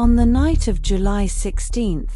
On the night of July 16,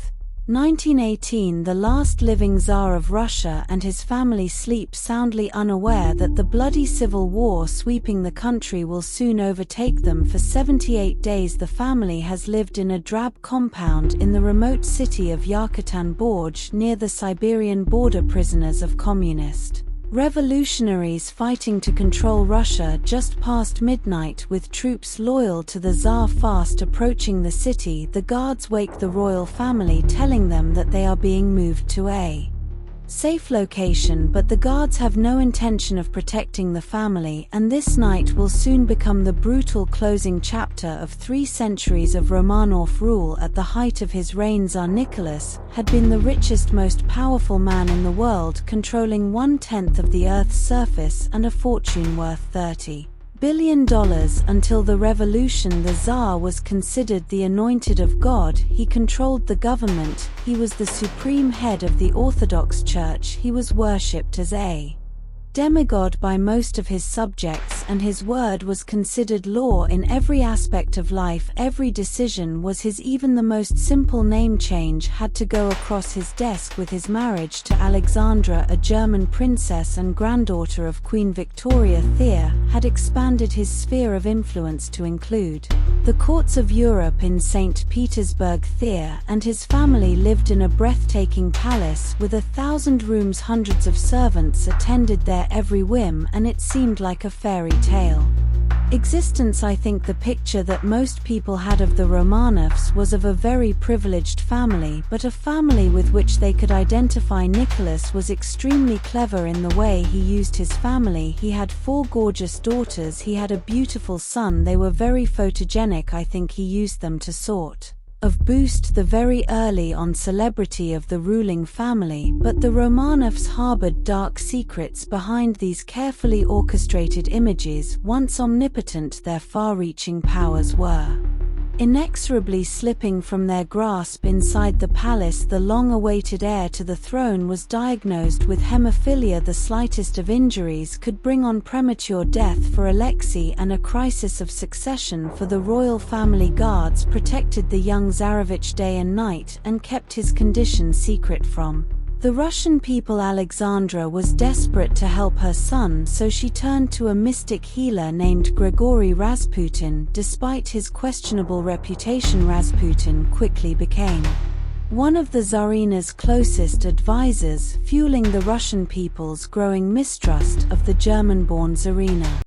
1918, the last living Tsar of Russia and his family sleep soundly, unaware that the bloody civil war sweeping the country will soon overtake them. For 78 days the family has lived in a drab compound in the remote city of Yekaterinburg near the Siberian border. Prisoners of communist revolutionaries fighting to control Russia just past midnight, with troops loyal to the Tsar fast approaching the city. The guards wake the royal family, telling them that they are being moved to a safe location, but the guards have no intention of protecting the family, and this night will soon become the brutal closing chapter of 3 centuries of Romanov rule. At the height of his reign, Tsar Nicholas had been the richest, most powerful man in the world, controlling 1/10 of the Earth's surface and a fortune worth $30 billion. Until the revolution, the Tsar was considered the anointed of God. He controlled the government, he was the supreme head of the Orthodox Church, he was worshipped as a demigod by most of his subjects, and his word was considered law in every aspect of life. Every decision was his. Even the most simple name change had to go across his desk. With his marriage to Alexandra, a German princess and granddaughter of Queen Victoria, Thea had expanded his sphere of influence to include the courts of Europe in St. Petersburg. Thea and his family lived in a breathtaking palace with 1,000 rooms. Hundreds of servants attended their every whim, and it seemed like a fairy tale existence. I think the picture that most people had of the Romanovs was of a very privileged family, but a family with which they could identify. Nicholas was extremely clever in the way he used his family. He had 4 gorgeous daughters, he had a beautiful son. They were very photogenic. I think he used them to sort of boost the very early on celebrity of the ruling family, but the Romanovs harbored dark secrets behind these carefully orchestrated images. Once omnipotent, their far-reaching powers were inexorably slipping from their grasp. Inside the palace, the long-awaited heir to the throne was diagnosed with hemophilia. The slightest of injuries could bring on premature death for Alexei and a crisis of succession for the royal family. Guards protected the young Tsarevich day and night and kept his condition secret from the Russian people. Alexandra was desperate to help her son, so she turned to a mystic healer named Grigory Rasputin. Despite his questionable reputation, Rasputin quickly became one of the Tsarina's closest advisors, fueling the Russian people's growing mistrust of the German-born Tsarina.